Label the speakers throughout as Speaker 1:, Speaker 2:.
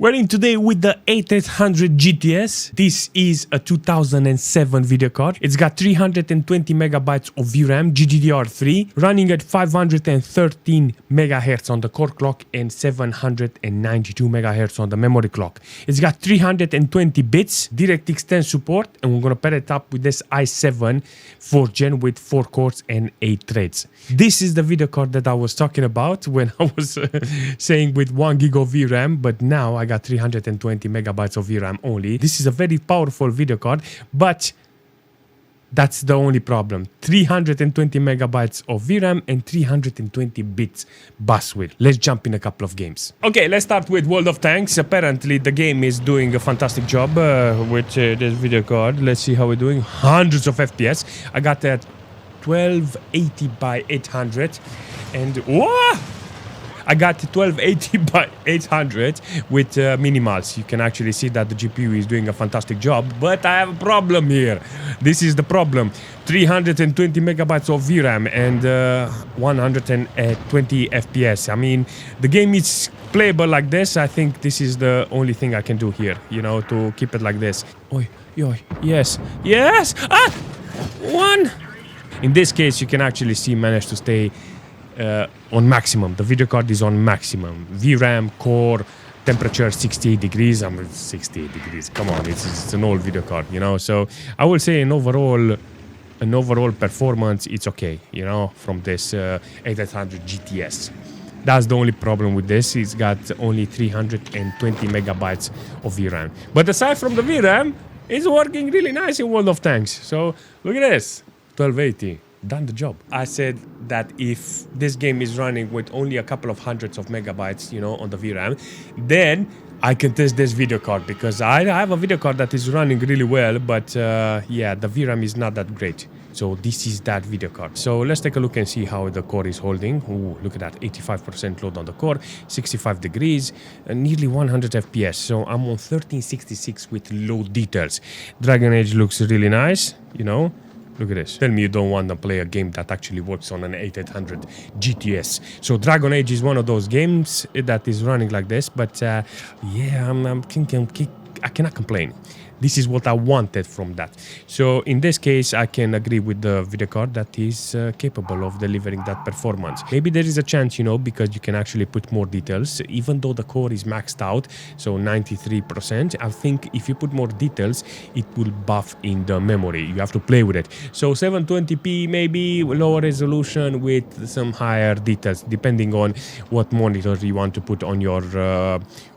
Speaker 1: We're in today with the 8800 GTS. This is a 2007 video card. It's got 320 megabytes of VRAM, GDDR3, running at 513 megahertz on the core clock and 792 megahertz on the memory clock. It's got 320 bits, DirectX 10 support, and we're gonna pair it up with this i7 4th gen with 4 cores and 8 threads. This is the video card that I was talking about when I was saying with 1 gig of VRAM, but now I got 320 megabytes of VRAM only. This is a very powerful video card, but that's the only problem. 320 megabytes of VRAM and 320 bits bus width. Let's jump in a couple of games. Okay, let's start with World of Tanks. Apparently the game is doing a fantastic job with this video card. Let's see how we're doing. Hundreds of FPS. I got that 1280 by 800 and whoa! I got 1280 by 800 with minimals. You can actually see that the GPU is doing a fantastic job, but I have a problem here. This is the problem. 320 megabytes of VRAM and 120 FPS. I mean, the game is playable like this. I think this is the only thing I can do here, you know, to keep it like this. Oi, oi, yes, yes! Ah! One! In this case, you can actually see manage to stay on maximum. The video card is on maximum. VRAM, core, temperature 68 degrees. I mean, 68 degrees. Come on, it's an old video card, you know. So I will say an overall performance, it's okay, you know, from this 8800 GTS. That's the only problem with this. It's got only 320 megabytes of VRAM. But aside from the VRAM, it's working really nice in World of Tanks. So look at this, 1280. Done the job. I said that if this game is running with only a couple of hundreds of megabytes, you know, on the VRAM, then I can test this video card because I have a video card that is running really well, but yeah, the VRAM is not that great. So this is that video card. So let's take a look and see how the core is holding. Ooh, look at that, 85% load on the core, 65 degrees, nearly 100 FPS. So I'm on 1366 with low details. Dragon Age looks really nice, you know. Look at this. Tell me you don't want to play a game that actually works on an 8800 GTS. So Dragon Age is one of those games that is running like this, but yeah, I cannot complain. This is what I wanted from that. So in this case, I can agree with the video card that is capable of delivering that performance. Maybe there is a chance, you know, because you can actually put more details, even though the core is maxed out, so 93%. I think if you put more details, it will buff in the memory. You have to play with it. So 720p, maybe lower resolution with some higher details, depending on what monitor you want to put on your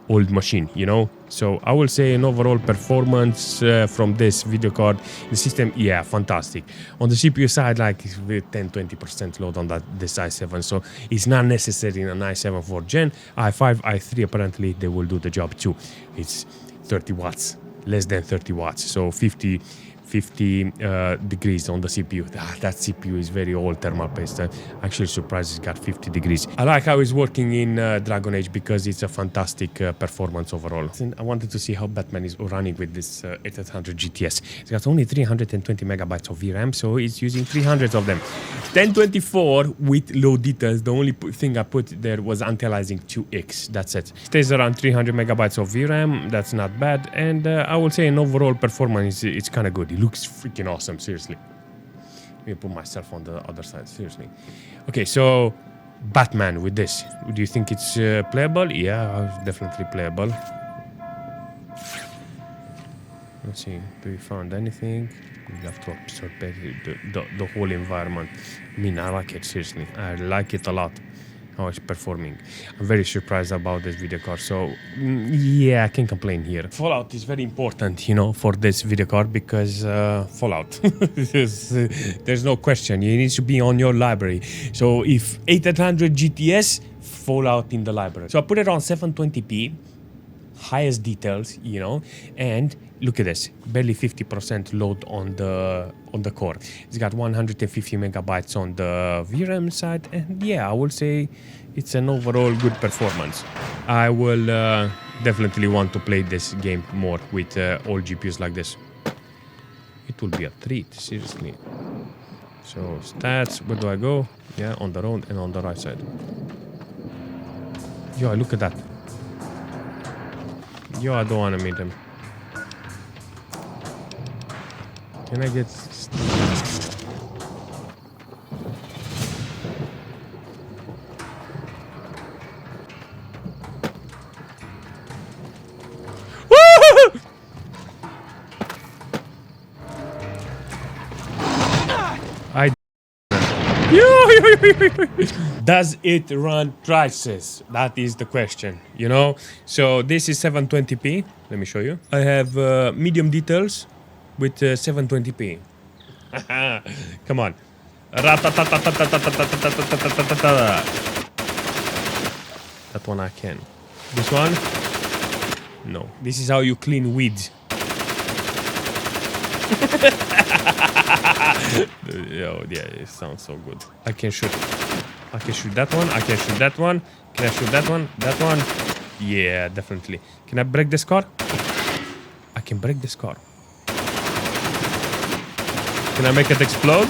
Speaker 1: old machine, you know. So I will say an overall performance from this video card, the system, yeah, fantastic. On the CPU side, like with 10-20% load on this i7, so it's not necessary in an i7 4th gen. i5, i3 apparently they will do the job too. It's 30 watts, less than 30 watts, so 50 degrees on the CPU. That CPU is very old thermal paste. Actually surprised it's got 50 degrees. I like how it's working in Dragon Age because it's a fantastic performance overall. And I wanted to see how Batman is running with this 8800 GTS. It's got only 320 megabytes of VRAM, so it's using 300 of them. 1024 with low details. The only thing I put there was anti-aliasing 2x. That's it. Stays around 300 megabytes of VRAM. That's not bad. And I will say an overall performance, it's kind of good. It looks freaking awesome, seriously. Let me put myself on the other side, seriously. Okay, so Batman with this. Do you think it's playable? Yeah, definitely playable. Let's see, do we found anything? We have to observe the whole environment. I mean, I like it, seriously. I like it a lot. How it's performing. I'm very surprised about this video card. So yeah, I can't complain here. Fallout is very important, you know, for this video card because Fallout. There's no question. You need to be on your library. So if 8800 GTS, Fallout in the library. So I put it on 720p, highest details, you know, and look at this, barely 50% load on the core. It's got 150 megabytes on the VRAM side, and yeah, I will say it's an overall good performance. I will definitely want to play this game more with all GPUs like this. It will be a treat, seriously. So stats, where do I go? Yeah, on the road and on the right side. Yo, look at that. Yo, I don't want to meet him. Can I get... I... Does it run Crysis? That is the question, you know? So this is 720p. Let me show you. I have medium details with 720p. Come on. That one I can. This one? No. This is how you clean weeds. Oh, yeah, it sounds so good. I can shoot. I can shoot that one. I can shoot that one. Can I shoot that one? That one? Yeah, definitely. Can I break this car? I can break this car. Can I make it explode?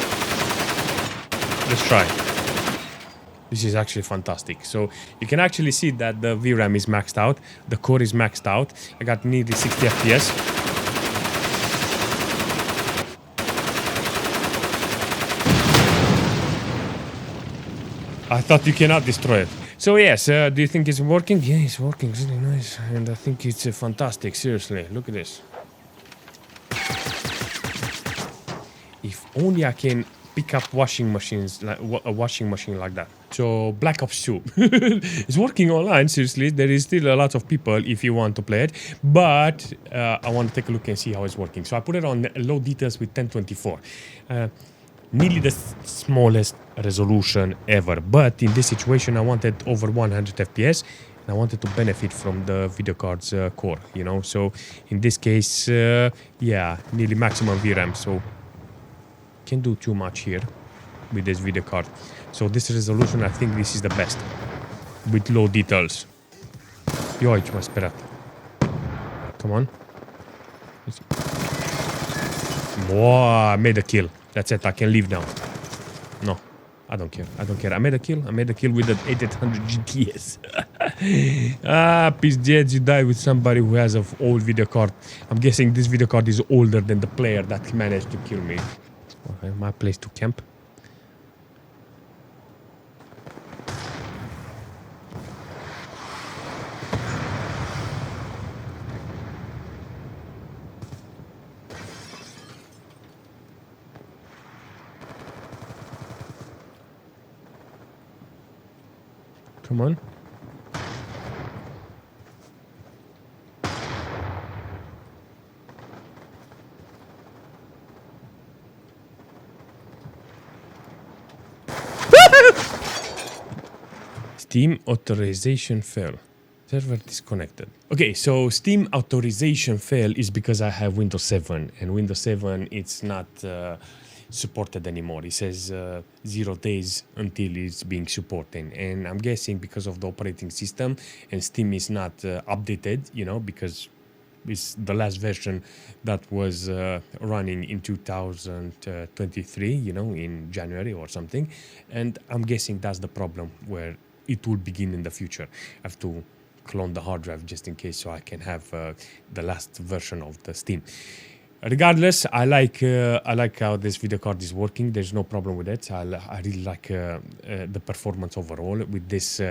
Speaker 1: Let's try. This is actually fantastic. So you can actually see that the VRAM is maxed out. The core is maxed out. I got nearly 60 FPS. I thought you cannot destroy it. So yes, do you think it's working? Yeah, it's working. It's really nice. And I think it's fantastic. Seriously, look at this. If only I can pick up washing machines, like a washing machine like that. So Black Ops 2 it's working online. Seriously, there is still a lot of people if you want to play it, but I want to take a look and see how it's working. So I put it on low details with 1024, nearly the smallest resolution ever. But in this situation, I wanted over 100 FPS. And I wanted to benefit from the video card's core, you know. So in this case, yeah, nearly maximum VRAM. So can't do too much here with this video card. So this resolution, I think this is the best with low details. Io ci ho sperato. Come on. Wow, I made a kill. That's it, I can leave now. No, I don't care. I don't care. I made a kill. I made a kill with the 8800 GTS. Pizdead, you die with somebody who has an old video card. I'm guessing this video card is older than the player that managed to kill me. Okay, my place to camp. Come on. Steam authorization fail. Server disconnected. Okay, so Steam authorization fail is because I have Windows 7, and Windows 7 it's not supported anymore. It says 0 days until it's being supported, and I'm guessing because of the operating system, and Steam is not updated, you know, because it's the last version that was running in 2023, you know, in January or something, and I'm guessing that's the problem where it will begin in the future. I have to clone the hard drive just in case so I can have the last version of the Steam. Regardless, I like how this video card is working. There's no problem with it. I really like the performance overall with this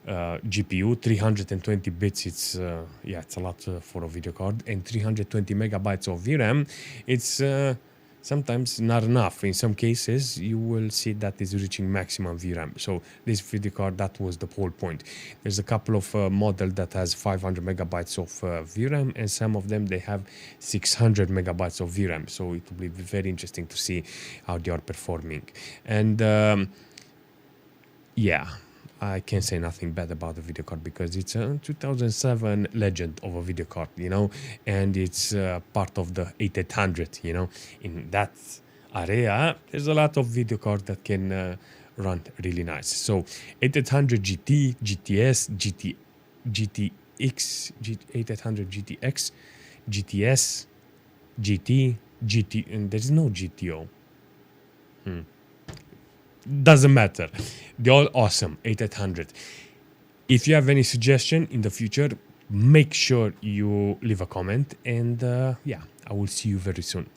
Speaker 1: GPU. 320 bits. It's yeah, it's a lot for a video card, and 320 megabytes of VRAM. It's sometimes not enough. In some cases, you will see that is reaching maximum VRAM. So this video card, that was the whole point. There's a couple of models that has 500 megabytes of VRAM, and some of them, they have 600 megabytes of VRAM. So it will be very interesting to see how they are performing. And yeah, I can't say nothing bad about the video card because it's a 2007 legend of a video card, you know, and it's part of the 8800, you know. In that area, there's a lot of video cards that can run really nice. So 8800 GT, GTS, GTX, 8800 GTX, GTS, GT, GT, and there's no GTO. Doesn't matter. They're all awesome. 8800. If you have any suggestion in the future, make sure you leave a comment, and yeah, I will see you very soon.